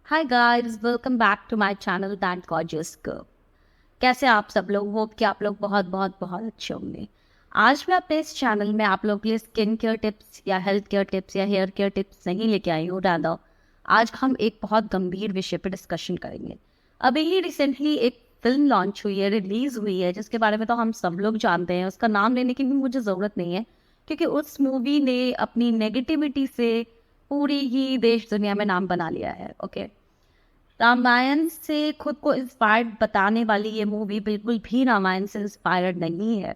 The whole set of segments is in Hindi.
Hi guys, welcome back to my channel that gorgeous girl. कैसे आप सब लोग? होप कि आप लोग बहुत बहुत बहुत अच्छे होंगे। आज मैं अपने इस चैनल में आप लोगों के लिए स्किन केयर टिप्स या हेल्थ केयर टिप्स या हेयर केयर टिप्स नहीं लेके आई हूँ। राधा, आज हम एक बहुत गंभीर विषय पर डिस्कशन करेंगे। अभी ही रिसेंटली एक फिल्म लॉन्च हुई है, रिलीज हुई है, जिसके बारे में तो हम सब लोग जानते हैं। उसका नाम लेने की भी मुझे ज़रूरत नहीं है, क्योंकि उस मूवी ने अपनी नेगेटिविटी से पूरी ही देश दुनिया में नाम बना लिया है। ओके, रामायण से खुद को इंस्पायर्ड बताने वाली ये मूवी बिल्कुल भी रामायण से इंस्पायर्ड नहीं है।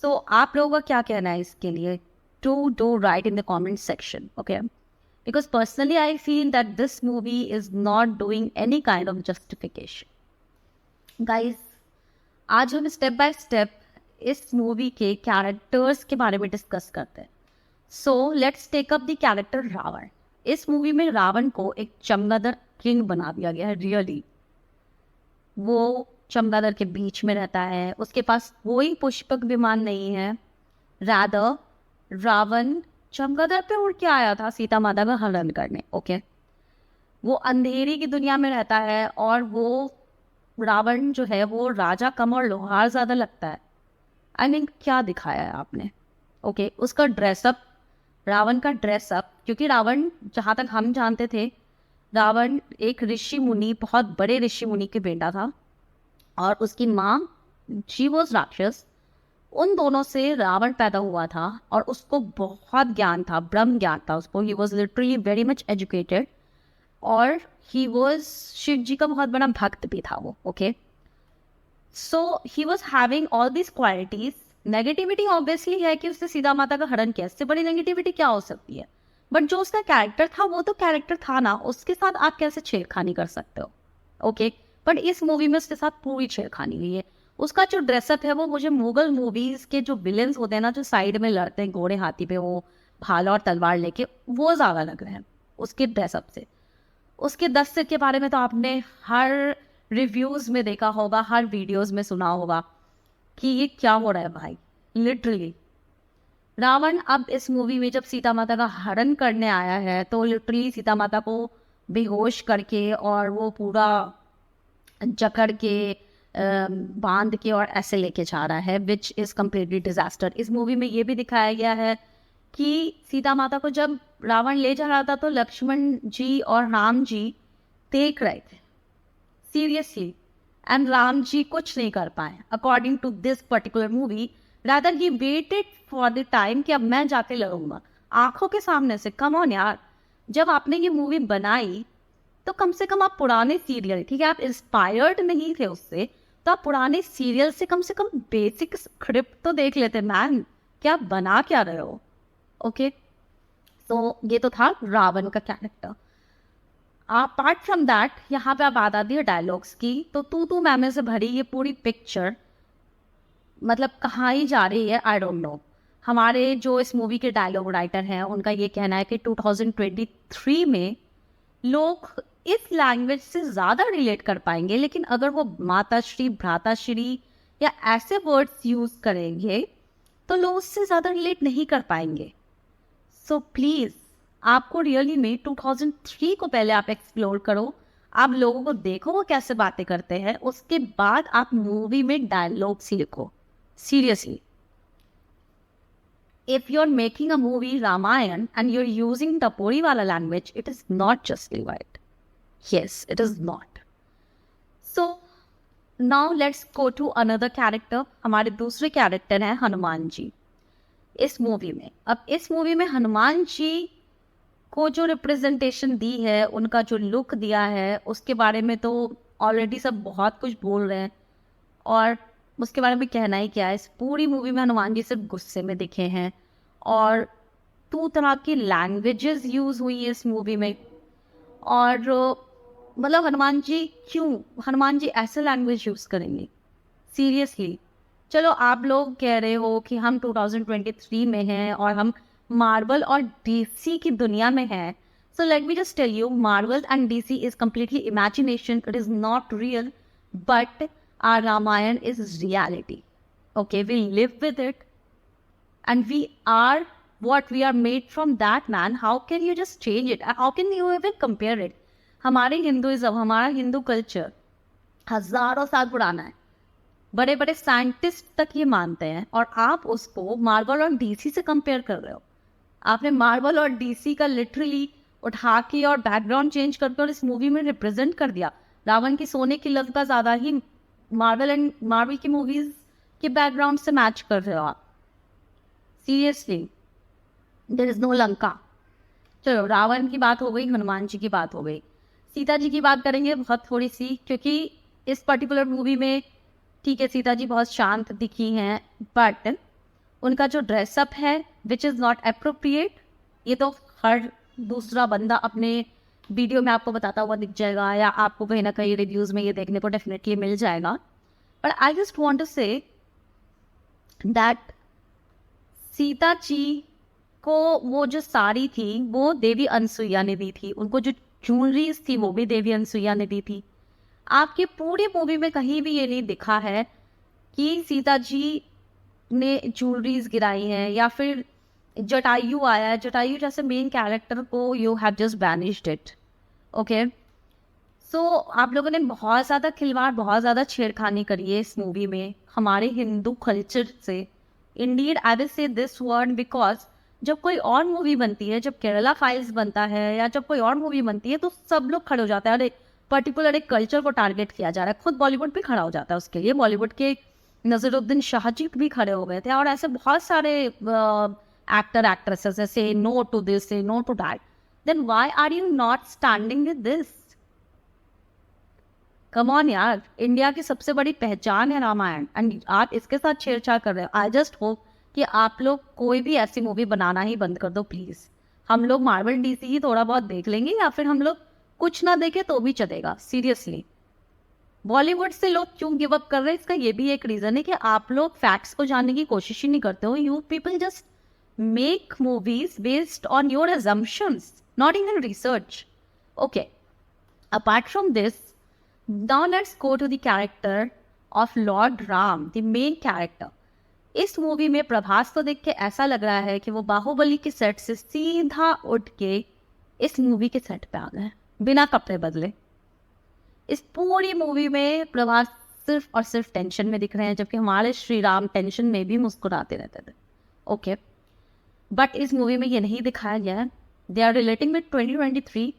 सो आप लोगों का क्या कहना है इसके लिए? Do write in the comment section. Okay, because personally I feel that this movie is not doing any kind of justification. Guys, आज हम स्टेप बाय स्टेप इस मूवी के कैरेक्टर्स के बारे में डिस्कस करते हैं। So let's take up the character Ravan. इस मूवी में रावण को एक चमगादड़ किंग बना दिया गया है। रियली वो चमगादड़ के बीच में रहता है, उसके पास कोई पुष्पक विमान नहीं है। रादर रावण चमगादड़ पे उड़ के आया था सीता माता का हरण करने। ओके, वो अंधेरी की दुनिया में रहता है और वो रावण जो है वो राजा कम और लोहार ज्यादा लगता है। आई मीन, क्या दिखाया है आपने? ओके, उसका ड्रेसअप, रावण का ड्रेसअप, क्योंकि रावण जहाँ तक हम जानते थे रावण एक ऋषि मुनि, बहुत बड़े ऋषि मुनि के बेटा था, और उसकी माँ शी वॉज राक्षस। उन दोनों से रावण पैदा हुआ था और उसको बहुत ज्ञान था, ब्रह्म ज्ञान था उसको। He was literally very much educated और ही वॉज शिव जी का बहुत बड़ा भक्त भी था वो। Okay, so he was having all this qualities. Negativity obviously है कि उसने सीता माता का हरण किया, इससे बड़ी नेगेटिविटी क्या हो सकती है? बट जो उसका कैरेक्टर था वो तो कैरेक्टर था ना, उसके साथ आप कैसे छेड़खानी कर सकते हो? ओके, बट इस मूवी में उसके साथ पूरी छेड़खानी हुई है। उसका जो ड्रेसअप है वो मुझे मुगल मूवीज के जो विलेंस होते हैं ना, जो साइड में लड़ते हैं घोड़े हाथी पे, वो भाला और तलवार लेके, वो ज्यादा लग रहे हैं उसके ड्रेसअप से। उसके 10 सिर के बारे में तो आपने हर रिव्यूज में देखा होगा, हर वीडियोज में सुना होगा कि ये क्या हो रहा है भाई। लिटरली रावण अब इस मूवी में जब सीता माता का हरण करने आया है तो लिटरली सीता माता को बेहोश करके और वो पूरा जकड़ के बांध के और ऐसे लेके जा रहा है, विच इज कम्प्लीटली डिजास्टर। इस मूवी में ये भी दिखाया गया है कि सीता माता को जब रावण ले जा रहा था तो लक्ष्मण जी और राम जी देख रहे थे सीरियसली, एंड राम जी कुछ नहीं कर पाए according to this particular movie. Rather he waited for the time कि अब मैं जाके लड़ूंगा आंखों के सामने से। कम ऑन यार, जब आपने ये मूवी बनाई तो कम से कम आप पुराने सीरियल, ठीक है, आप इंस्पायर्ड नहीं थे उससे, तो आप पुराने सीरियल से कम बेसिक स्क्रिप्ट तो देख लेते मैन। क्या बना क्या रहे हो? ओके, तो ये तो था रावण का कैरेक्टर। अपार्ट फ्रॉम दैट, यहाँ पे आप बात आती है डायलॉग्स की, तो तू मैमे से भरी ये पूरी पिक्चर मतलब कहाँ ही जा रही है, आई डोंट नो। हमारे जो इस मूवी के डायलॉग राइटर हैं उनका ये कहना है कि 2023 में लोग इस लैंग्वेज से ज़्यादा रिलेट कर पाएंगे, लेकिन अगर वो माताश्री, भ्राताश्री या ऐसे वर्ड्स यूज करेंगे तो लोग उससे ज़्यादा रिलेट नहीं कर पाएंगे। सो प्लीज़, आपको रियली में 2003 को पहले आप एक्सप्लोर करो, आप लोगों को देखो वो कैसे बातें करते हैं, उसके बाद आप मूवी में डायलॉग्स लिखो। Seriously, if you're making a movie Ramayan and you're using Taporiwala language, it is not justified. Yes, it is not. So now let's go to another character. हमारे दूसरे कैरेक्टर हैं हनुमान जी इस मूवी में। अब इस मूवी में हनुमान जी को जो रिप्रेजेंटेशन दी है, उनका जो लुक दिया है, उसके बारे में तो ऑलरेडी सब बहुत कुछ बोल रहे हैं, और उसके बारे में कहना ही क्या है। इस पूरी मूवी में हनुमान जी सिर्फ गुस्से में दिखे हैं और 2 तरह की लैंग्वेजेस यूज हुई है इस मूवी में। और मतलब हनुमान जी ऐसे लैंग्वेज यूज करेंगे? सीरियसली, चलो आप लोग कह रहे हो कि हम 2023 में हैं और हम मार्वल और डीसी की दुनिया में हैं। So let me just tell you, Marvel and DC is completely imagination, it is not real, but our Ramayana is reality. Okay, we live with it and we are what we are made from that, man. How can you just change it? How can you even compare it? हमारे हिंदुइज्म, हमारा हिंदू कल्चर हजारों साल पुराना है, बड़े बड़े साइंटिस्ट तक ये मानते हैं, और आप उसको मार्वल और डीसी से कंपेयर कर रहे हो। आपने मार्वल और डीसी का लिटरली उठा के और बैकग्राउंड चेंज करके और इस मूवी में रिप्रेजेंट कर दिया। रावण की सोने की लंका ज्यादा ही मार्वल की मूवीज के बैकग्राउंड से मैच कर रहे हो आप। Seriously, there is no Lanka. चलो, रावण की बात हो गई, हनुमान जी की बात हो गई, सीता जी की बात करेंगे बहुत थोड़ी सी, क्योंकि इस पर्टिकुलर मूवी में ठीक है सीता जी बहुत शांत दिखी हैं, बट उनका जो ड्रेसअप है विच इज़ नॉट अप्रोप्रिएट, ये तो हर दूसरा बंदा अपने वीडियो में आपको बताता हुआ दिख जाएगा, या आपको कहीं ना कहीं रिव्यूज़ में ये देखने को डेफिनेटली मिल जाएगा। But I just want to say that Sita ji को वो जो साड़ी थी वो देवी अनसुईया ने दी थी, उनको जो ज्वेलरीज थी वो भी देवी अनसुईया ने दी थी। आपके पूरी मूवी में कहीं भी ये नहीं दिखा है कि सीता जी ने ज्वेलरीज गिराई हैं, या फिर जटायु आया है, जटायु जैसे मेन कैरेक्टर को you have just banished it. Okay, so आप लोगों ने बहुत ज़्यादा खिलवाड़, बहुत ज़्यादा छेड़खानी करी है इस मूवी में हमारे हिंदू कल्चर से। Indeed I will say this word because जब कोई और मूवी बनती है, जब केरला फाइल्स बनता है या जब कोई और मूवी बनती है, तो सब लोग खड़े हो जाते हैं, अरे पर्टिकुलर एक कल्चर को टारगेट किया जा रहा है। खुद बॉलीवुड भी खड़ा हो जाता है उसके लिए। बॉलीवुड के नजरुद्दीन शाहजी भी खड़े हो गए थे, और ऐसे बहुत सारे एक्टर एक्ट्रेसेस से no to this, say no to that. Then why are you not standing with this? Come on यार, इंडिया की सबसे बड़ी पहचान है रामायण, एंड आप इसके साथ छेड़छाड़ कर रहे हो। आई जस्ट होप कि आप लोग कोई भी ऐसी मूवी बनाना ही बंद कर दो प्लीज। हम लोग मार्वल डीसी ही थोड़ा बहुत देख लेंगे, या फिर हम लोग कुछ ना देखे तो भी चलेगा। सीरियसली, बॉलीवुड से लोग क्यों गिव अप कर रहे हैं, इसका ये भी एक रीजन है कि आप लोग फैक्ट्स को जानने की कोशिश ही नहीं करते हो। You people just make movies based on your assumptions, not even research. Okay, apart from this, now let's go to the character of Lord Ram, the main character. इस मूवी में प्रभास को देख के ऐसा लग रहा है कि वो बाहुबली के सेट से सीधा उठ के इस मूवी के सेट पे आ गए बिना कपड़े बदले। इस पूरी मूवी में प्रभास सिर्फ और सिर्फ टेंशन में दिख रहे हैं, जबकि हमारे श्री राम टेंशन में भी मुस्कुराते रहते थे। ओके, बट इस मूवी में ये नहीं दिखाया गया है। They are relating with 2023।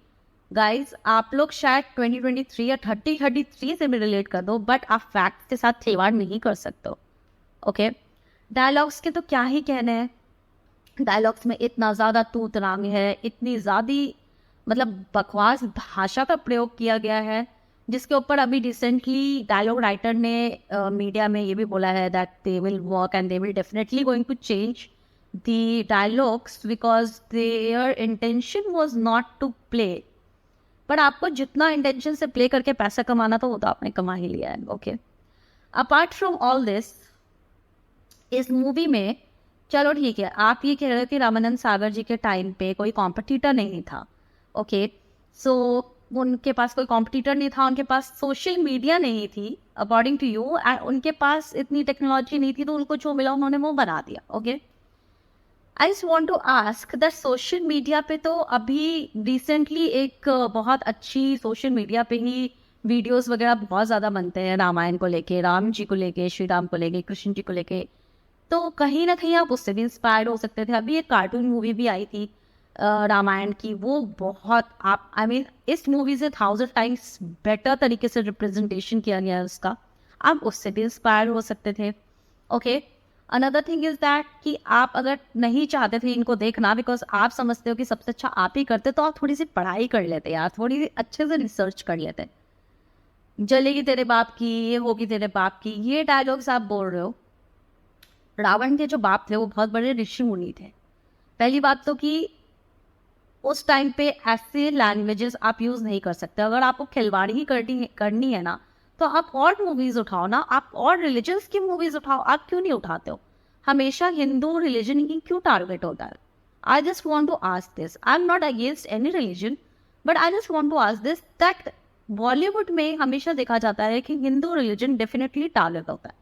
Guys, आप लोग शायद 2023 या 3033 से भी रिलेट कर दो, बट आप फैक्ट्स के साथ खिलवाड़ नहीं कर सकते हो। ओके, डायलॉग्स के तो क्या ही कहने हैं। डायलॉग्स में इतना ज़्यादा तू तरांग है, इतनी ज़्यादा मतलब बकवास भाषा का प्रयोग किया गया है, जिसके ऊपर अभी रिसेंटली डायलॉग राइटर ने मीडिया में ये भी बोला है that they will work and they will definitely going to change the dialogues because their intention was not to play. But आपको जितना इंटेंशन से प्ले करके पैसा कमाना था वो तो आपने कमा ही लिया है। Okay, apart from all this, इस मूवी में चलो ठीक है, आप ये कह रहे हो कि रामानंद सागर जी के टाइम पे कोई कॉम्पिटिटर नहीं था। ओके, सो उनके पास कोई कॉम्पिटिटर नहीं था, उनके पास सोशल मीडिया नहीं थी अकॉर्डिंग टू यू, एंड उनके पास इतनी टेक्नोलॉजी नहीं थी, तो उनको जो मिला उन्होंने वो बना दिया। Okay, I just want to ask that social media पे तो अभी रिसेंटली एक बहुत अच्छी सोशल मीडिया पे ही वीडियोस वगैरह बहुत ज़्यादा बनते हैं रामायण को लेके, राम जी को लेके, श्री राम को लेके, कृष्ण जी को लेके, तो कहीं ना कहीं आप उससे भी इंस्पायर्ड हो सकते थे। अभी एक कार्टून मूवी भी आई थी रामायण की, वो बहुत आप आई मीन इस मूवी से 1000 टाइम्स बेटर तरीके से रिप्रेजेंटेशन किया गया है उसका, आप उससे भी इंस्पायर हो सकते थे। Okay, another thing is that कि आप अगर नहीं चाहते थे इनको देखना बिकॉज आप समझते हो कि सबसे अच्छा आप ही करते, तो आप थोड़ी सी पढ़ाई कर लेते यार, थोड़ी अच्छे से रिसर्च कर लेते। जलेगी तेरे बाप की, ये होगी तेरे बाप की, ये डायलॉग्स आप बोल रहे हो। रावण के जो बाप थे वो बहुत बड़े ऋषि मुनि थे। पहली बात तो कि उस टाइम पे ऐसे लैंग्वेजेस आप यूज नहीं कर सकते। अगर आपको खिलवाड़ी ही करनी है ना, तो आप और मूवीज उठाओ ना, आप और रिलीजन्स की मूवीज उठाओ, आप क्यों नहीं उठाते हो? हमेशा हिंदू रिलीजन ही क्यों टारगेट होता है? I just want to ask this, I am not against any religion, but I just want to ask this that Bollywood में हमेशा देखा जाता है कि हिंदू रिलीजन डेफिनेटली टारगेट होता है,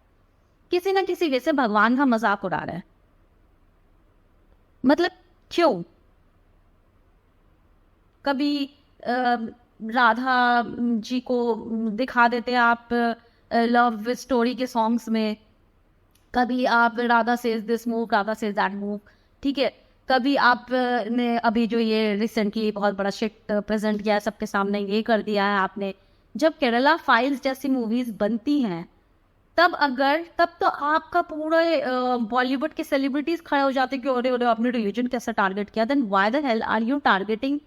किसी ना किसी वे से भगवान का मजाक उड़ा रहा है। मतलब क्यों? कभी राधा जी को दिखा देते हैं आप लव स्टोरी के सॉन्ग्स में, कभी आप Radha says this move, Radha says that move, ठीक है। कभी आप ने अभी जो ये रिसेंटली बहुत बड़ा शिट प्रेजेंट किया है सबके सामने, ये कर दिया है आपने। जब केरला फाइल्स जैसी मूवीज बनती हैं तब तो आपका पूरा बॉलीवुड के सेलिब्रिटीज खड़े हो जाते कि अरे अरे आपने रिलीजन कैसे टारगेट किया। Then why the hell are you targeting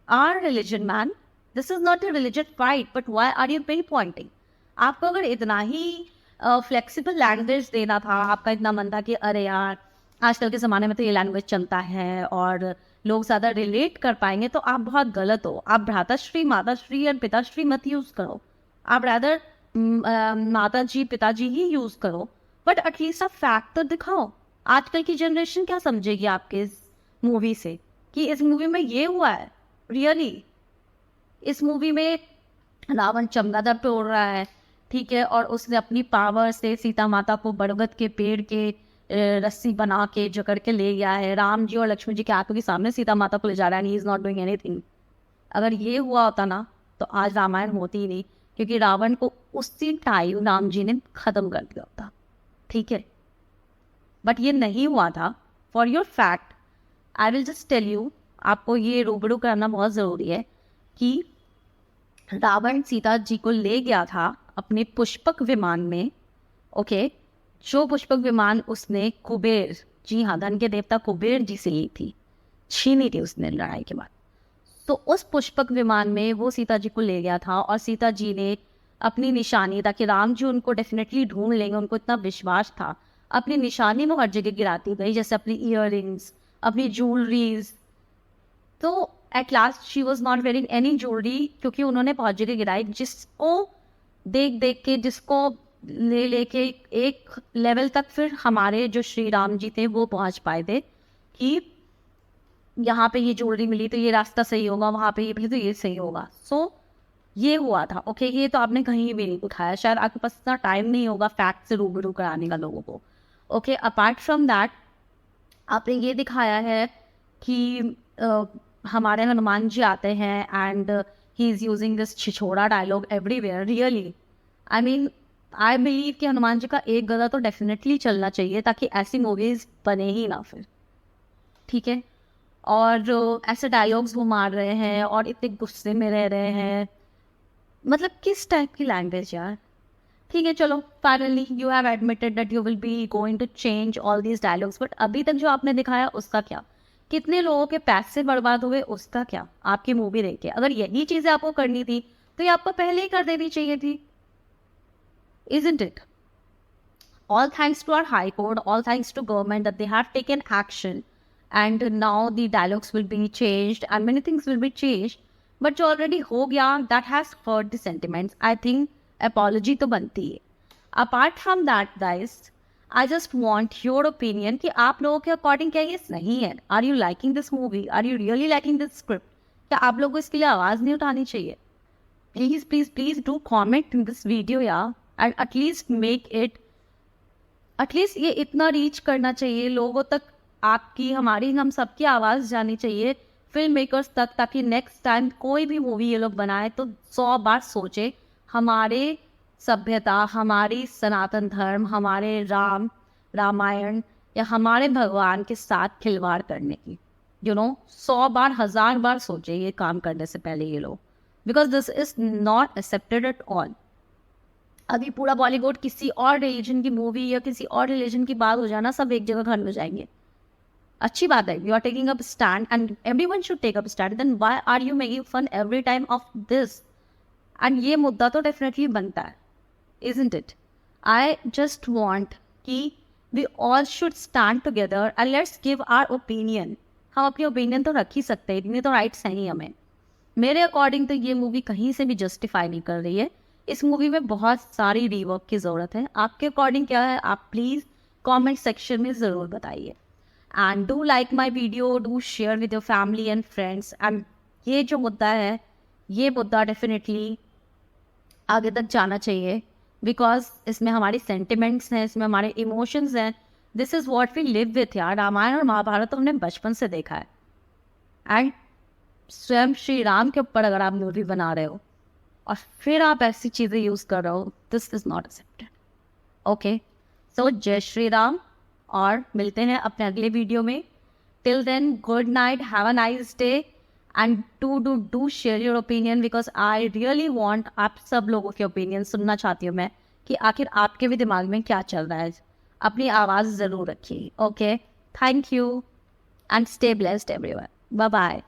our religion man? This is not a religion fight, but why are you pinpointing? आपको अगर इतना ही फ्लेक्सिबल लैंग्वेज देना था, आपका इतना मन था कि अरे यार आजकल के ज़माने में तो ये लैंग्वेज चलता है और लोग ज़्यादा रिलेट कर पाएंगे, तो आप बहुत गलत हो। आप भ्राताश्री, माताश्री और पिताश्री मत यूज़ करो, आप रैदर माता जी पिताजी ही यूज़ करो, बट एटलीस्ट आप फैक्ट तो दिखाओ। आजकल की जनरेशन क्या समझेगी आपके इस मूवी से कि इस मूवी में ये हुआ है? रियली इस मूवी में रावण चमगादड़ पे उड़ रहा है, ठीक है, और उसने अपनी पावर से सीता माता को बरगद के पेड़ के रस्सी बना के जकड़ के ले गया है। राम जी और लक्ष्मण जी के आंखों के सामने सीता माता को ले जा रहा है, he is not doing anything. अगर ये हुआ होता ना तो आज रामायण होती ही नहीं, क्योंकि रावण को उसी टाइम राम जी ने खत्म कर दिया होता, ठीक है। बट ये नहीं हुआ था। For your fact I will just tell you, आपको ये रूबरू करना बहुत ज़रूरी है कि रावण सीता जी को ले गया था अपने पुष्पक विमान में, ओके, जो पुष्पक विमान उसने कुबेर, जी हाँ, धन के देवता कुबेर जी से ली थी, छीनी थी उसने लड़ाई के बाद। तो उस पुष्पक विमान में वो सीता जी को ले गया था और सीता जी ने अपनी निशानी, ताकि राम जी उनको डेफिनेटली ढूंढ लेंगे, उनको इतना विश्वास था, अपनी निशानी वो हर जगह गिराती गई, जैसे अपनी ईयररिंग्स, अपनी ज्वेलरीज। तो at last she was not wearing any jewellery, क्योंकि उन्होंने बहुत जगह गिराई, जिसको देख देख के, जिसको ले लेके एक लेवल तक फिर हमारे जो श्री राम जी थे वो पहुंच पाए थे कि यहाँ पे ये ज्वेलरी मिली तो ये रास्ता सही होगा, वहाँ पे ये मिली तो ये सही होगा। सो ये हुआ था, ओके। ये तो आपने कहीं भी नहीं उठाया, शायद आपके पास इतना टाइम नहीं होगा फैक्ट से रूबरू कराने का लोगों को, ओके। अपार्ट फ्रॉम दैट आपने ये दिखाया है कि हमारे हनुमान जी आते हैं and he is using this छिछोड़ा dialogue everywhere. Really I mean I believe कि हनुमान जी का एक गदा तो डेफिनेटली चलना चाहिए, ताकि ऐसी मूवीज बने ही ना फिर, ठीक है। और जो ऐसे डायलॉग्स वो मार रहे हैं और इतने गुस्से में रह रहे हैं, मतलब किस टाइप की लैंग्वेज यार। ठीक है, चलो, finally you have admitted that you will be going to change all these dialogues, but अभी तक जो आपने दिखाया उसका क्या? कितने लोगों के पैसे बर्बाद हुए उसका क्या आपकी मूवी देख के? अगर यही चीजें आपको करनी थी तो ये आपको पहले ही कर देनी चाहिए थी, isn't it? All thanks to our High Court, all thanks to government that they have taken action, and now the dialogues will be changed and many things will be changed. But जो already हो गया, that has hurt the sentiments. I think apology तो बनती है. Apart from that, guys, I just want your opinion कि आप लोगों के अकॉर्डिंग क्या ये सही है? Are you liking this movie? Are you really liking this script? क्या आप लोगों को इसके लिए आवाज़ नहीं उठानी चाहिए? Please, please, please do comment in this video, yeah, and at least make it, at least ये इतना रीच करना चाहिए लोगों तक, आपकी, हमारी, हम सबकी आवाज़ जानी चाहिए फिल्म मेकर्स तक, ताकि नेक्स्ट टाइम कोई भी मूवी ये लोग बनाए तो 100 बार सोचे हमारे सभ्यता, हमारी सनातन धर्म, हमारे रामायण या हमारे भगवान के साथ खिलवाड़ करने की, 100 बार 1000 बार सोचे ये काम करने से पहले ये लोग, because this is not accepted at all. अभी पूरा बॉलीवुड किसी और रिलीजन की मूवी या किसी और रिलीजन की बात हो जाना, सब एक जगह घर में जाएंगे। अच्छी बात है, you are taking up stand and everyone should take up stand, then why are you making fun every time of this? And ये मुद्दा तो डेफिनेटली बनता है, isn't it? I just want कि we all should stand together and let's give our opinion. हम अपनी ओपिनियन तो रख ही सकते हैं, इतनी तो राइट्स हैं ही हमें। मेरे अकॉर्डिंग तो ये मूवी कहीं से भी जस्टिफाई नहीं कर रही है, इस मूवी में बहुत सारी रीवर्क की ज़रूरत है। आपके अकॉर्डिंग क्या है, आप प्लीज़ कमेंट सेक्शन में ज़रूर बताइए। And do like my video, do share with your family and friends. And ये जो मुद्दा है, ये मुद्दा डेफिनेटली आगे तक जाना चाहिए, बिकॉज इसमें हमारी सेंटिमेंट्स हैं, इसमें हमारे इमोशंस हैं। This is what we live with यार। रामायण और महाभारत तो हमने बचपन से देखा है, एंड स्वयं श्री राम के ऊपर अगर आप मूवी बना रहे हो और फिर आप ऐसी चीज़ें यूज़ कर रहे हो, this is not accepted. Okay, so Jai Shri Ram, और मिलते हैं अपने अगले वीडियो में। Till then, good night, have a nice day, and do share your opinion, because I really want, आप सब लोगों के ओपिनियन सुनना चाहती हूँ मैं, कि आखिर आपके भी दिमाग में क्या चल रहा है। अपनी आवाज़ ज़रूर रखिए। Okay, thank you and stay blessed everyone. Bye bye.